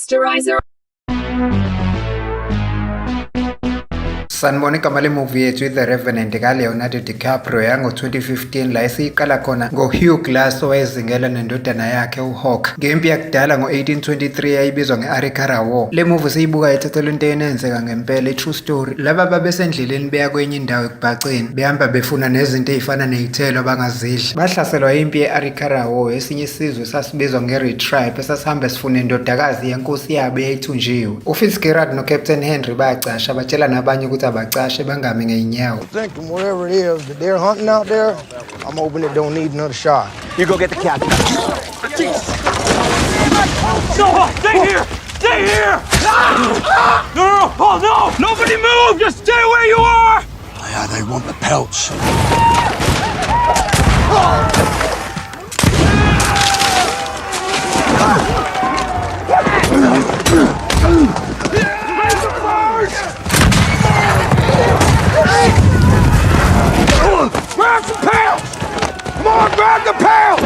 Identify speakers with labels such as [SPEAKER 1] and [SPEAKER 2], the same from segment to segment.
[SPEAKER 1] Masterizer.
[SPEAKER 2] Sanibona igama le-movie yethu The Revenant ka-Leonardo DiCaprio yango-2015 la esiyiqala khona ngo-Hugh Glass owayezingela nendodana yakhe uHawk ngempi yakudala ngo-1823 eyayibizwa nge-Arikara War. Le movie siyibuka ithathelwa into enenzeka ngempela, i-true story. Laba babesendleleni beya kwenye indawo ekubhaceni behamba befuna nezinto ezifana ney'thelo abangazidla. Bahlaselwa impi ye-Arikara War, esinye isizwe esasibizwa nge-Retribe esasihamba sifuna indodakazi yenkosi yabo eyayithunjiwe. uFitzgerald noCaptain Henry bayacasha batshela nabanye ukuthi abacashe bangami ngeinyawo.
[SPEAKER 3] Thinking whatever it is that they're hunting out there, I'm hoping it don't need another shot.
[SPEAKER 4] You go get the captain.
[SPEAKER 5] No, stay here! Stay here! No! Oh no! Nobody move! Just stay where you are!
[SPEAKER 4] Yeah, they want the pelts.
[SPEAKER 5] Grab some pails! Come on, grab the pails!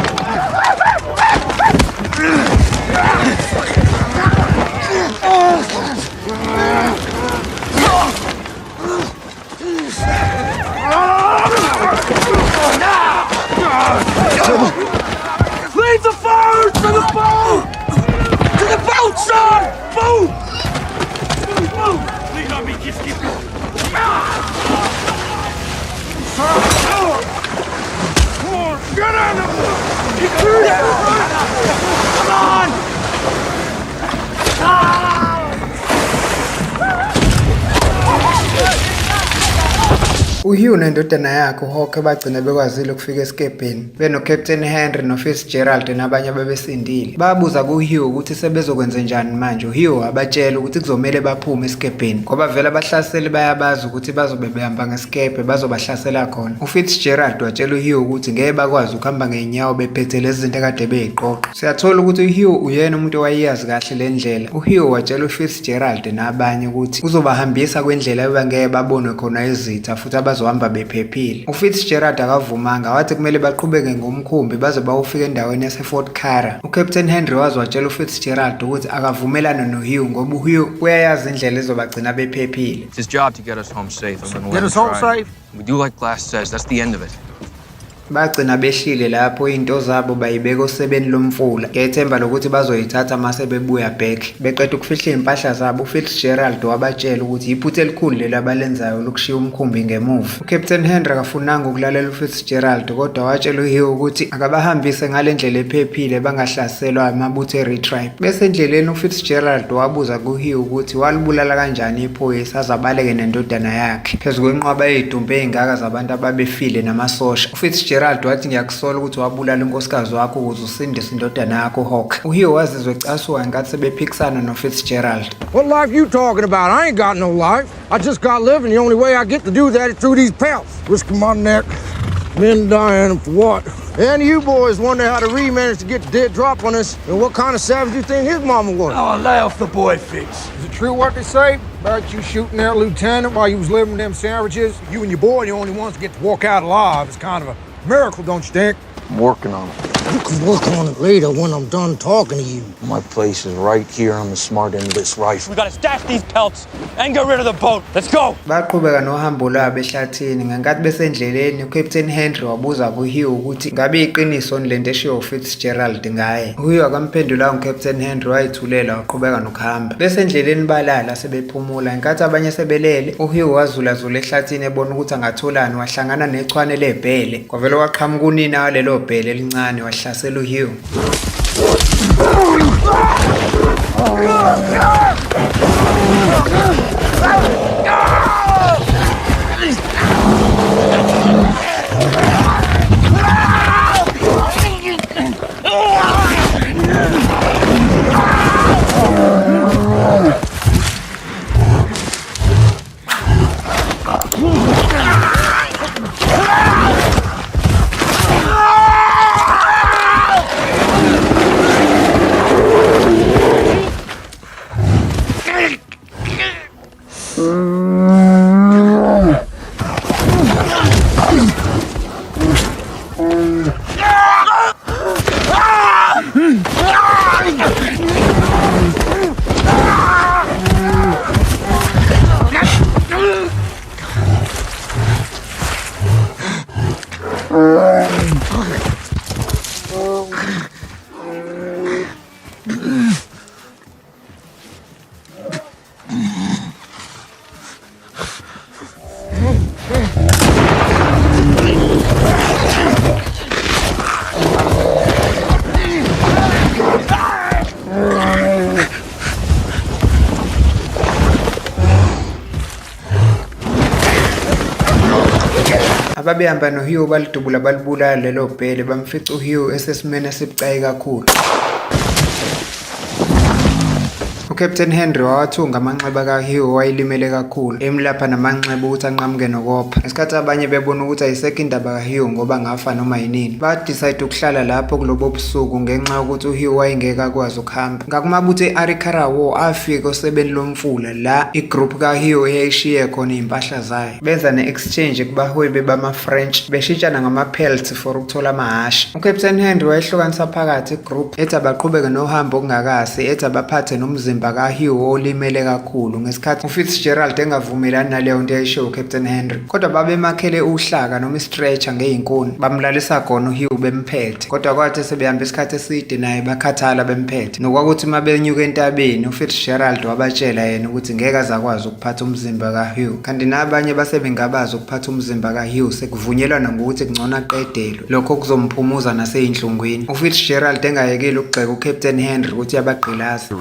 [SPEAKER 5] Lead the fire to the boat! To the boat, son! Boat! Move! Lean on me, just keep going. Come on, get on the boat! You can do that! Come on!
[SPEAKER 2] uHugh nendodana yakhe uHawk bagcina bekwazile ukufika esikebheni benoCaptain Henry noFitzgerald nabanye ababesindile. Babuza kuHugh ukuthi sebezokwenza njani manje. uHugh abatshela ukuthi kuzomele baphume esikebheni ngoba vele abahlaseli bayabazi ukuthi bazobe behamba ngesikebhe bazobahlasela khona. uFitzgerald watshela uHugh ukuthi ngeke bakwazi ukuhamba ngeinyawo bephethe lezi zinto akade beyiqoqa. Siyathola ukuthi uHugh uyena umuntu owayeyazi kahle le ndlela. uHugh watshela uFitzgerald nabanye ukuthi uzobahambisa kwendlela ebangeke babonwe khona izitha futhi bazohamba bephephile. uFitzgerald akavumanga, wathi kumele baqhubeke ngomkhumbi baze bayofika endaweni yaseFort Cara. uCaptain Henry watshela uFitzgerald ukuthi akavumelana noHugh ngoba uHugh uyayazi indlela ezobagcina bephephile.
[SPEAKER 6] It's his job to get us home safe.
[SPEAKER 3] Get us home safe?
[SPEAKER 6] We do like Glass says. That's the end of it.
[SPEAKER 2] Bagcina behlile lapho into zabo bayibeka osebeni lomfula ngethemba lokuthi bazoyithatha mase bebuya back. Beqeda ukufihla impahla zabo uFitzgerald wabatshela ukuthi iphuthe elikhulu leli abalenzayo lokushiya umkhumbi ngemuva. uCaptain Henry akafunanga ukulalela uFitzgerald kodwa watshela uHugh ukuthi akabahambise ngale ndlela ephephile bangahlaselwa amabutho eRetribe. Bese endleleni uFitzgerald wabuza kuHugh ukuthi walibulala kanjani iphoyisa azabaleke nendodana yakhe phezu kwenqwaba yezidumbu ezingaka zabantu ababefile namasosha. uFitzgerald wathi ngiyakusola ukuthi wabulala inkosikazi wakho ukuze usindise indodana yakho uHawk. uHugh wazizwe ecasuka ngenkathi sebephikisana noFitzgerald.
[SPEAKER 3] What life you talking about? I ain't got no life. I just got living. The only way I get to do that is through these pelts. Risking my neck, men dying for what? And you boys wonder how the Reed managed to get the dead drop on us and what kind of savage you think his mama was.
[SPEAKER 5] Oh, lay off the boy, Fitz.
[SPEAKER 3] Is it true what they say about you shooting their lieutenant while you was living them sandwiches? You and your boy the only ones to get to walk out alive. It's kind of a miracle, don't you think?
[SPEAKER 4] I'm working on it.
[SPEAKER 3] You can work on it later when I'm done talking to you.
[SPEAKER 4] My place is right here on the smart end of this rifle.
[SPEAKER 5] We gotta stash these pelts and get rid of the boat. Let's go!
[SPEAKER 2] Baqhubeka nohambo lwabo ehlathini ngenkathi besendleleni uCaptain Henry wabuza kuHugh ukuthi ngabe iqiniso lento eshiwo uFitzgerald ngaye. uHugh akamphendulanga uCaptain Henry wayithulela waqhubeka nokuhamba. Besendleleni balala sebephumula ngenkathi abanye sebelele uHugh wazulazula ehlathini ebona ukuthi angatholani wahlangana nechwane lebhele. Kwavele waqhamuka unina walelo bhele elincane wahlasela uHugh. Ababehamba noHugh balidubula balibulala lelo bhele bamfica uHugh esesimene esibucayi kakhulu. uCaptain Henry wawathunga amanxeba kaHugh wayelimele kakhulu emlapha namanxeba ukuthi anqamuke nokopha. Ngesikhathi abanye bebona ukuthi ayisekho indaba kaHugh ngoba ngafa noma yinini, badecide ukuhlala lapho kulobo busuku ngenxa yokuthi uHugh wayengeke akwazi ukuhamba. Ngakumabutho e-Arikara War afika osebeni lomfula la igroup kaHugh eyayishiye khona impahla zayo. Benza ne-exchange kubahwebi bama-French beshintshana ngama-pelts for ukuthola amahhashi. uCaptain Henry wayehlukanisa phakathi igroup ethi abaqhubeke nohambo okungakasi ethi abaphathe nomzimba kaHugh olimele kakhulu ngesikhathi uFitzgerald engavumelani naleyo nto eyayishiwo uCaptain Henry. Kodwa babemakhele uhlaka noma i-stretcher ngey'nkuni bamlalisa khona uHugh bemphethe. Kodwa kwathi sebehamba isikhathi eside naye bakhathala bemphethe. Nokwakuthi uma benyuka entabeni uFitzgerald wabatshela yena ukuthi ngeke azakwazi ukuphatha umzimba kaHugh, kanti nabanye basebengabazi ukuphatha umzimba kaHugh sekuvunyelwana ngokuthi kungcono aqedelwe, lokho kuzomphumuza nasey'nhlungwini. uFitzgerald engayekile ukugxeka uCaptain Henry ukuthi yabagqilaza.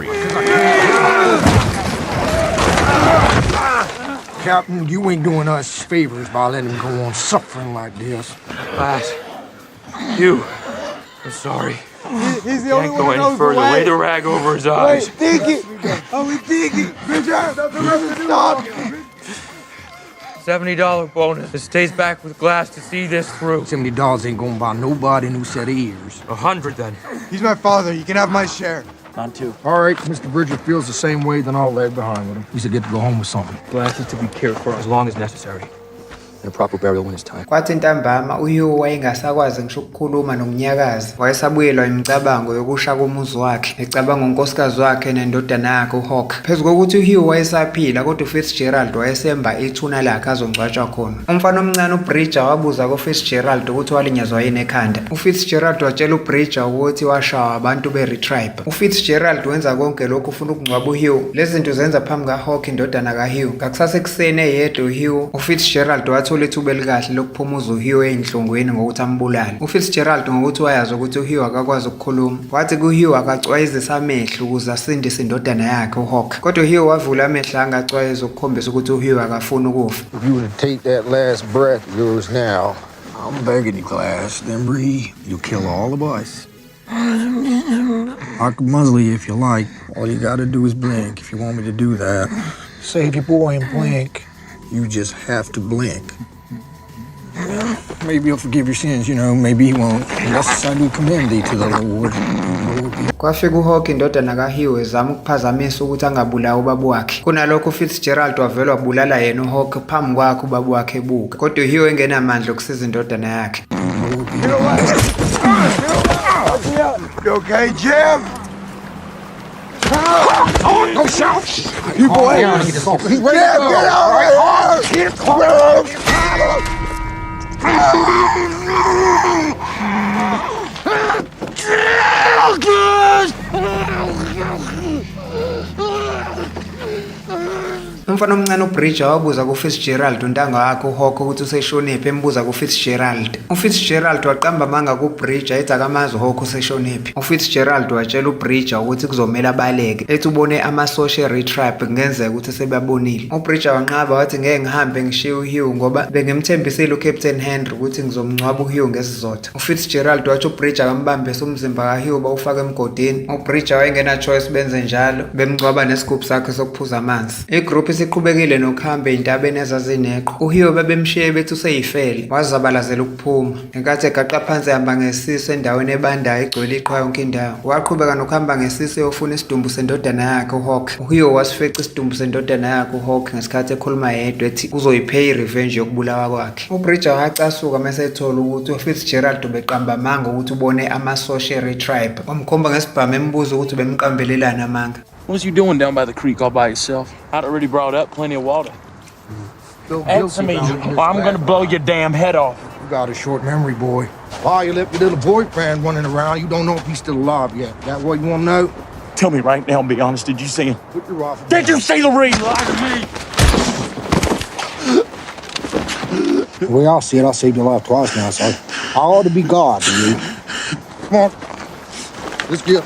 [SPEAKER 3] Captain, you ain't doing us favors by letting him go on suffering like this.
[SPEAKER 5] Glass. You. I'm sorry.
[SPEAKER 1] He's the only
[SPEAKER 5] Can't
[SPEAKER 1] one
[SPEAKER 5] go
[SPEAKER 1] who
[SPEAKER 5] any
[SPEAKER 1] knows
[SPEAKER 5] further.
[SPEAKER 1] the way.
[SPEAKER 5] Lay the rag over his eyes.
[SPEAKER 1] Dig it. Only dig it. Good job. Stop.
[SPEAKER 5] $70 bonus. It stays back with Glass to see this through.
[SPEAKER 3] $70 ain't gonna buy nobody a new set of ears.
[SPEAKER 5] 100 then.
[SPEAKER 1] He's my father. You can have my share.
[SPEAKER 5] Mine too.
[SPEAKER 3] All right, Mr. Bridger feels the same way, then I'll lag behind with him. We should get to go home with something.
[SPEAKER 5] Glass is to be cared for as long as necessary. And a proper burial when it's time.
[SPEAKER 2] Kwathi ntambama uHugh wayengasakwazi ngisho ukukhuluma nokunyakaza. Wayesabuyelwa imicabango yokusha komuzi wakhe, ecabanga unkosikazi wakhe nendodana yakhe uHawk. Phezu kokuthi uHugh wayesaphila kodwa uFitzgerald wayesemba ithuna lakhe azongcwatshwa khona. Umfana omncane uBridger wabuza kuFitzgerald ukuthi walinyazwa yini ekhanda. uFitzgerald watshela uBridger ukuthi washawa abantu beRetribe. uFitzgerald wenza konke lokhu ufuna ukungcwaba uHugh. Lezi zinto zenza phambi kaHawk indodana kaHugh. Ngakusasa ekuseni eyedwa uHugh uFitzgerald wathola ithuba elikahle lokuphumuza uHugh ey'nhlungwini ngokuthi ambulale. uFitzgerald ngokuthi wayazi ukuthi uHugh akakwazi ukukhuluma, wathi kuHugh akacwayizise amehlo ukuze asindise indodana yakhe uHawk. Kodwa uHugh wavula amehlo angacwayiza ukukhombisa ukuthi uHugh akafuni ukufa.
[SPEAKER 3] If you were to take that last breath of yours now, I'm begging you, Glass, then breathe. You'll kill all of us. I can muzzle you if you like. All you gotta do is blink if you want me to do that. Save your boy and blink. You just have to blink. Maybe he'll forgive your sins, maybe he won't. Unless I do commend thee to the Lord.
[SPEAKER 2] Kwafika uHawk indodana kaHugh ezama ukuphazamisa ukuthi angabulawa ubaba wakhe. Kunalokho uFitzgerald wavela wabulala yena uHawk phambi kwakhe ubaba wakhe ebuka. Kodwa uHugh engenamandla okusiza indodana yakhe.
[SPEAKER 1] You okay, Jim?
[SPEAKER 3] Go shout! You boy, he's ready to go.
[SPEAKER 1] Get out of here!
[SPEAKER 2] Umfana omncane uBridger wabuza kuFitzgerald untanga wakhe uHawk ukuthi useshonephi, embuza kuFitzgerald. uFitzgerald waqamba amanga kuBridger ethi akamazi uHawk useshonephi. uFitzgerald watshela uBridger ukuthi kuzomela abaleke, ethi ubone amasosha eRetribe kungenzeka ukuthi sebabonile. uBridger wanqaba wathi ngeke ngihambe ngishiye uHugh ngoba bengimthembisile uCaptain Henry ukuthi ngizomngcwaba uHugh ngesizotha. uFitzgerald wathi uBridger akambambise umzimba kaHugh bawufaka emgodini. uBridger wayengena choice benze njalo, bemngcwaba nesigubhu sakhe sokuphuza amanzi. Igroup isiqhubekile nokuhamba ey'ntabeni ezazineqo. uHugh babemshiye bethi useyifele, wazabalazela ukuphuma. Ngenkathi egaqa phansi ehamba ngesisu endaweni ebandayo egcwele iqhwa yonke indawo. Waqhubeka nokuhamba ngesisu eyofuna isidumbu sendodana yakhe uHawk. uHugh wasifica isidumbu sendodana yakhe uHawk ngesikhathi ekhuluma yedwa ethi uzoyipheya i-revenge yokubulawa kwakhe. uBridger wacasuka mesethola ukuthi uFitzgerald ubeqamba amanga ukuthi ubone amasosha eRetribe. Wamkhomba ngesibhamu embuza ukuthi bemqambelelana amanga.
[SPEAKER 7] What was you doing down by the creek all by yourself? I'd already brought up plenty of water. Answer me, or I'm gonna blow your damn head off.
[SPEAKER 3] got a short memory, boy. Why you left your little boyfriend running around? You don't know if he's still alive yet. That what you want to know?
[SPEAKER 5] Tell me right now and be honest. Did you see him?
[SPEAKER 3] Put your rifle
[SPEAKER 5] Did
[SPEAKER 3] down.
[SPEAKER 5] you see Lorene lie to me?
[SPEAKER 1] We all see it. I saved your life twice now, so I ought to be God to you.
[SPEAKER 3] Come on. Let's get.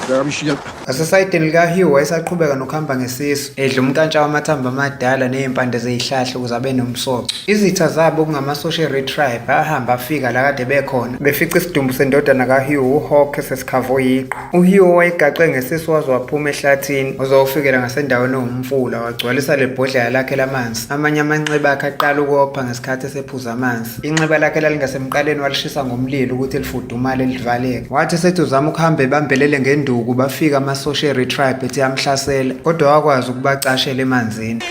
[SPEAKER 3] Grab your shit.
[SPEAKER 2] Ngasesayidini likaHugh wayesaqhubeka nokuhamba ngesisu edla umnkantsha wamathambo amadala nezimpande zezihlahla ukuze abe nomsoco. Izitha zabo okungama-social tribe ahamba afika la kade bekhona befica isidumbu sendodana kaHugh uHawk sesikhavo yiqhwa. uHugh wayegaxe ngesisu waze waphuma ehlathini uzofikela ngasendaweni ewumfula wagcwalisa lebhodlela lakhe lamanzi. Amanye amanxeba akhe aqala ukopha ngesikhathi esephuza amanzi. Inxeba lakhe lalingasemqaleni walishisa ngomlilo ukuthi lifudumale livaleke. Wathi sethi uzama ukuhamba ebambelele ngenduku bafika ama-social tribe ethi yamhlasela kodwa wakwazi ukubacashela emanzini.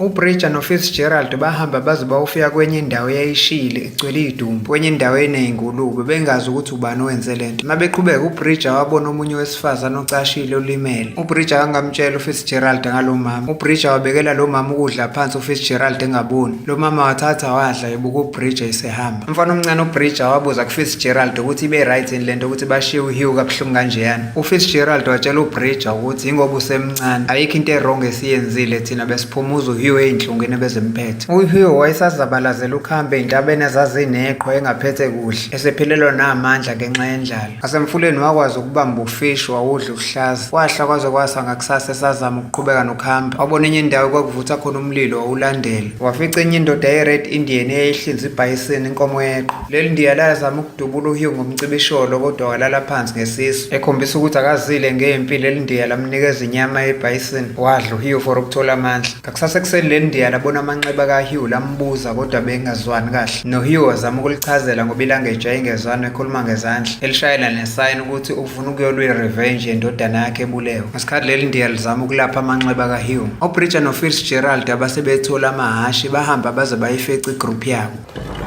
[SPEAKER 2] uBridger noFitzgerald bahamba baze bayofika kwenye indawo eyayishile igcwele idumbu kwenye indawo enezingulube bengazi ukuthi ubani owenze lento. Mabeqhubeka uBridger wabona omunye wesifazana ocashile olimele. uBridger angamtshela uFitzgerald ngalo mama. uBridger wabekela lo mama ukudla phansi uFitzgerald engaboni. Lo mama wathatha wadla ebuka uBridger isehamba. Umfana omncane uBridger wabuza kuFitzgerald ukuthi ibe right yini lento ukuthi bashiye uHugh kabuhlungu kanjeyana. uFitzgerald watshela uBridger ukuthi ingoba usemncane ayikho into errong esiyenzile thina besiphumuza uHugh eyinhlungwini bezemphethe. uHugh wayesazabalazela ukuhamba ey'ntabeni ezazineqhwa engaphethe kuhle esephilelwa namandla ngenxa yendlala. Ngasemfuleni wakwazi ukubamba ufish wawudla uhlaza. Wahla kwaze kwasa ngakusasa esazama ukuqhubeka nokuhamba wabona enye indawo kwakuvutha khona umlilo wawulandela. Wafica enye indoda ye-Red Indian eyayihlinza ibhayisini inkomo yeqhwa. Leli ndiya lazama ukudubula uHugh ngomcibisholo kodwa walala phansi ngesisu ekhombisa ukuthi akazile ngempi. Leli ndiya lamnikeza inyama yebhayisini wadla uHugh for ukuthola amandla. Ngakusasa ekuseni leli ndiya labona amanxeba kaHugh lambuza kodwa bengazwani kahle. noHugh wazama ukulichazela ngoba ilanguage yayingezwani ekhuluma ngezandla elishayela nesayini ukuthi ufuna ukuyolwa revenge yendodana yakhe ebulewe. Ngesikhathi leli ndiya lizama ukulapha amanxeba kaHugh, uBridger noFitzgerald abasebethola amahashi bahamba baze bayifeca igroup yabo.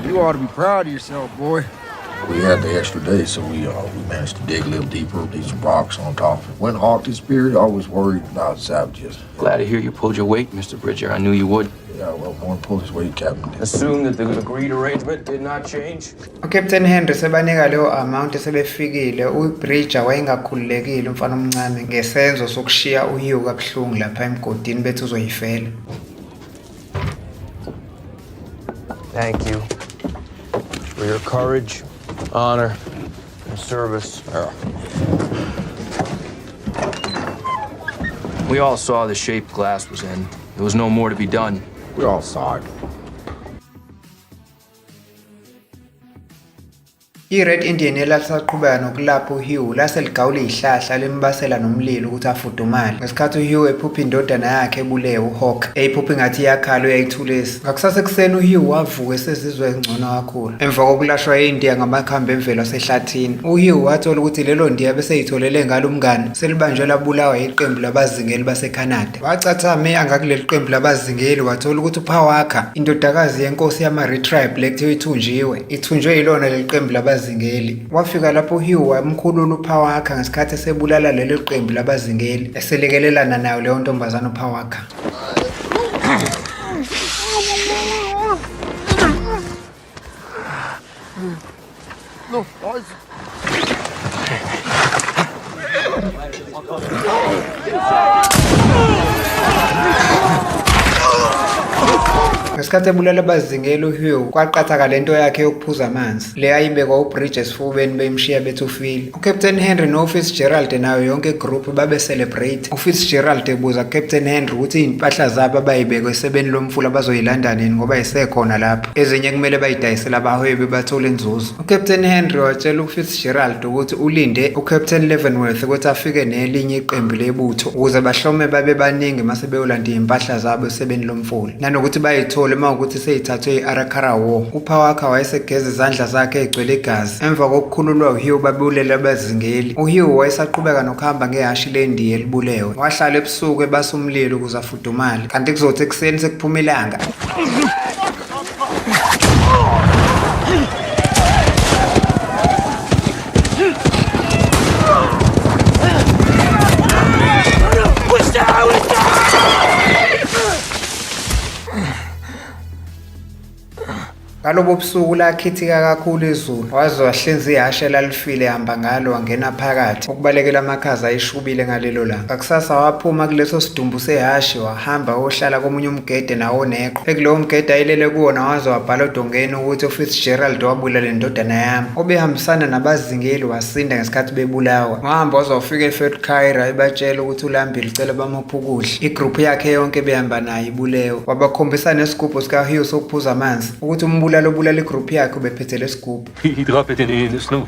[SPEAKER 3] You ought to be proud of yourself, boy.
[SPEAKER 8] We had the extra day, so we managed to dig a little deeper, leave some rocks on top. When Hawk disappeared, I was worried about savages.
[SPEAKER 6] Glad to hear you pulled your weight, Mr. Bridger. I knew you would.
[SPEAKER 8] Yeah, well, more pull his weight, Captain.
[SPEAKER 6] Assume that the agreed arrangement did not change.
[SPEAKER 2] uCaptain Henry sebanika leyo amount sebefikile. uBridger wayengakhululekile umfana omncane ngesenzo sokushiya uHugh kabuhlungu lapha emgodini bethi uzoyifela.
[SPEAKER 6] Thank you for your courage, honor, and service. We all saw the shape Glass was in. There was no more to be done.
[SPEAKER 8] We all saw it.
[SPEAKER 2] i-Red Indian elasaqhubeka nokulapha uHugh lase ligawula izihlahla limbasela nomlilo ukuthi afudumale. Ngesikhathi uHugh ephupha indodana yakhe ebulewe uHawk eyiphupha ingathi iyakhala uyayithulisa. Ngakusasa ekuseni uHugh wavuka esezizwe engcono kakhulu emva kokulashwa yindiya ngamakhambi emvelo asehlathini. uHugh wathola ukuthi lelo ndiya bese yitholele ngalo umngane selibanjwe labulawa iqembu labazingeli baseCanada. Wacathame angakuleli qembu labazingeli wathola ukuthi uPawaka indodakazi yenkosi yama-Red tribe lekuthiwa ithunjiwe ithunjwe yilona leli qembu labazingeli. Wafika lapho uHugh wamkhulula uPawaka ngesikhathi esebulala lelo qembu labazingeli eselekelelana nayo leyo ntombazana uPawaka.
[SPEAKER 3] No,
[SPEAKER 2] Ngesikhathi ebulala abazingeli uHugh kwaqatha lento yakhe yokuphuza amanzi le ayibekwa uBridger esifubeni bemshiya bethufile. uCaptain Henry noFitzgerald nayo yonke igroup babe celebrate. uFitzgerald ebuza uCaptain Henry ukuthi izimpahla zabo abayibekwe esebeni lomfula bazoyilanda nini ngoba isekhona lapho. Ezinye kumele bayidayisela abahwebi bathole inzuzo. uCaptain Henry watshela uFitzgerald ukuthi ulinde uCaptain Leavenworth ukuthi afike nelinye iqembu lebutho ukuze bahlome babe baningi mase beyolanda izimpahla zabo esebeni lomfula nanokuthi bayithole noma ukuthi seyithathwe i-Arakara War. UPawaka wayesegeza izandla zakhe egcwele igazi. Emva kokukhululwa uHugh babulele abazingeli. uHugh wayesaqhubeka nokuhamba ngehashi lendiya elibulewe. Wahlala ebusuku ebasa umlilo ukuze afudumale. Kanti kuzothi ekuseni sekuphuma ilanga. Ngalobo busuku lakhithika kakhulu izulu. Waze wahlenza ihashe elalifile ehamba ngalo wangena phakathi. Ukubalekela amakhaza ayishubile ngalelo langa. Ngakusasa waphuma kuleso sidumbu sehashi wahamba wohlala komunye umgede nawo neqo. Ekulowo mgede ayilele kuwona waze wabhala odongeni ukuthi uFitzgerald wabulala indodana yami. Obehambisana nabazingeli wasinda ngesikhathi bebulawa. Wahamba waze wafika eFort Caira ebatshela ukuthi ulambile ucela bamupha ukudla. Igroup yakhe yonke behamba naye ibulewe. Wabakhombisa nesigubhu sikaHugh sokuphuza amanzi ukuthi umbulalo obulala igroup yakhe ubephethe lesigubhu.
[SPEAKER 9] He dropped it in the snow.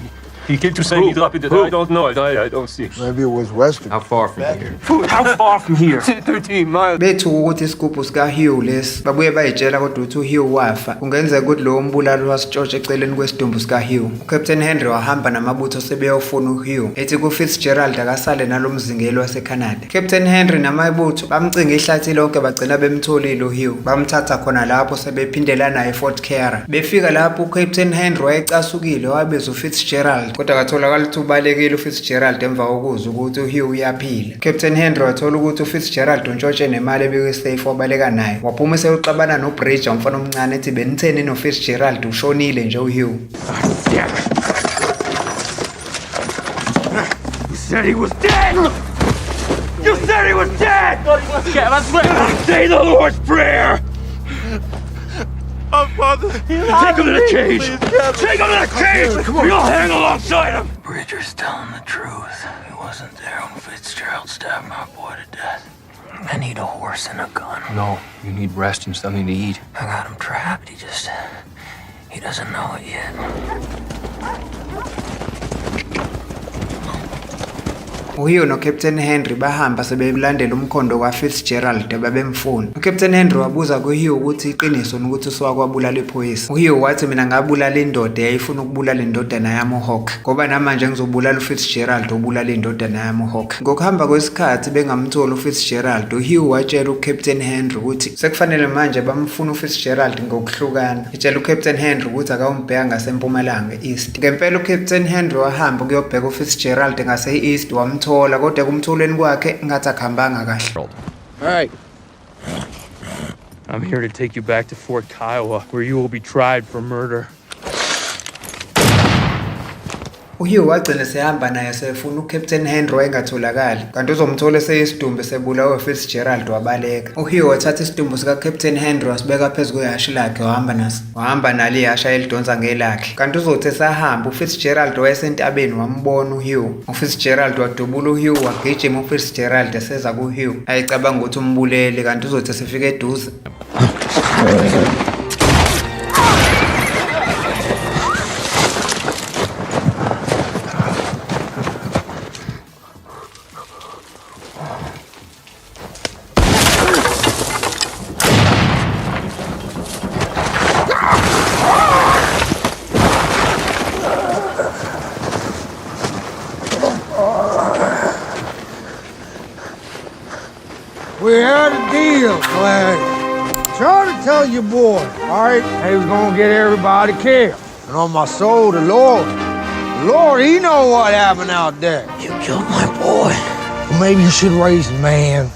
[SPEAKER 9] He came to say he dropped it. I don't know. I don't see.
[SPEAKER 3] Maybe it was Western.
[SPEAKER 6] How far from here?
[SPEAKER 9] How far from here? 13 miles.
[SPEAKER 2] Bethu ukuthi isigubhu sikaHugh lesi babuye bayitshela kodwa ukuthi uHugh wafa. Kungenzeka ukuthi lo mbulalo wasitshotshe eceleni kwesidumbu sikaHugh. uCaptain Henry wahamba namabutho sebeyofuna uHugh. Ethi kuFitzgerald akasale nalomzingeli waseCanada. Captain Henry namabutho bamcinga ihlathi lonke bagcina bemtholile uHugh. Bamthatha khona lapho sebephindela naye eFort Caira. Befika lapho uCaptain Henry wayecasukile wabeza uFitzgerald. Kodwa katholakala ukuthi ubalekile uFitzgerald emva kokuzwa ukuthi uHugh uyaphila. Captain Henry wathola ukuthi uFitzgerald untshontshe nemali ebekwe safe wabaleka naye. Waphuma eseuxabana noBridge umfana omncane ethi benitheni noFitzgerald ushonile nje uHugh.
[SPEAKER 5] You said he was dead! You said he was dead! Say the Lord's Prayer!
[SPEAKER 9] Father.
[SPEAKER 5] Take him to the cage! Take him to the cage! You'll hang alongside him!
[SPEAKER 10] Bridger's telling the truth. He wasn't there when Fitzgerald stabbed my boy to death. I need a horse and a gun.
[SPEAKER 6] No, you need rest and something to eat.
[SPEAKER 10] I got him trapped. He doesn't know it yet.
[SPEAKER 2] uHugh noCaptain Henry bahamba sebelandela umkhondo kaFitzgerald ababemfuna. uCaptain Henry wabuza kuHugh ukuthi iqiniso ukuthi uSwakwabulala iphoyisa. uHugh wathi mina ngabulala indoda eyayifuna ukubulala indodana yami uHawk. Ngoba namanje ngizobulala uFitzgerald obulala indodana yami uHawk. Ngokuhamba kwesikhathi bengamtholi uFitzgerald, uHugh watshela uCaptain Henry ukuthi sekufanele manje bamfuna uFitzgerald ngokuhlukana. Etshela uCaptain Henry ukuthi akawumbheka ngasempumalanga east. Ngempela uCaptain Henry wahamba ukuyobheka uFitzgerald ngase-east wamthola kodwa kumthuleni kwakhe ngathi akuhambanga kahle.
[SPEAKER 6] All right. I'm here to take you back to Fort Kiowa, where you will be tried for murder.
[SPEAKER 2] uHugh wagcina sehamba naye sefuna uCaptain Henry wayengatholakali. Kanti uzomthola eseyisidumbu sebulawa uFitzgerald wabaleka. uHugh wathatha isidumbu sikaCaptain Henry wasibeka phezu kwehashi lakhe wahamba nalo ihasha elidonsa ngelakhe. Kanti uzothe sahamba uFitzgerald wayesentabeni wambona uHugh. uFitzgerald wadubula uHugh wagijima uFitzgerald eseza kuHugh. Ayicabanga ukuthi umbulele kanti uzothe sefika eduze.
[SPEAKER 3] We had a deal, Flag. Trying to tell you boy, all right? They was gonna get everybody killed. And on my soul, the Lord, he know what happened out there.
[SPEAKER 10] You killed my boy.
[SPEAKER 3] Well, maybe you should raise a man.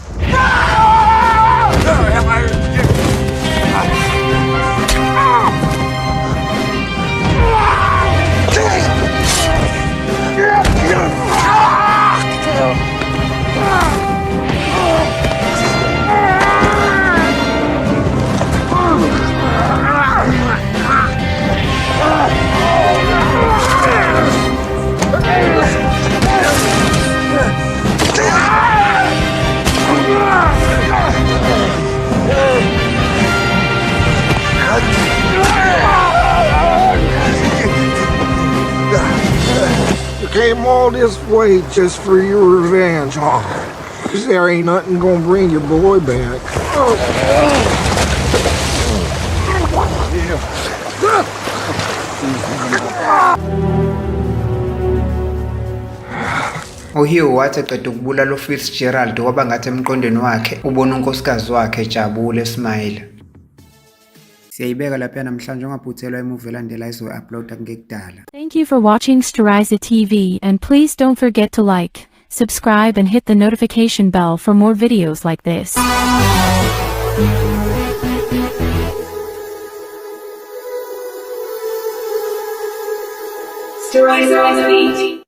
[SPEAKER 3] You came all this way just for your revenge, huh? 'Cause there ain't nothing gonna bring your boy back.
[SPEAKER 2] uHugh wathi eqeda ukubulala uFitzgerald kwaba ngathi emqondweni wakhe ubona unkosikazi wakhe ejabule esmayila. Siyayibeka lapha namhlanje ungaphuthelwa imuvi elandela izo-uploada ngekudala.
[SPEAKER 11] Thank you for watching Steriza TV and please don't forget to like, subscribe and hit the notification bell for more videos like this.
[SPEAKER 12] Steriza TV.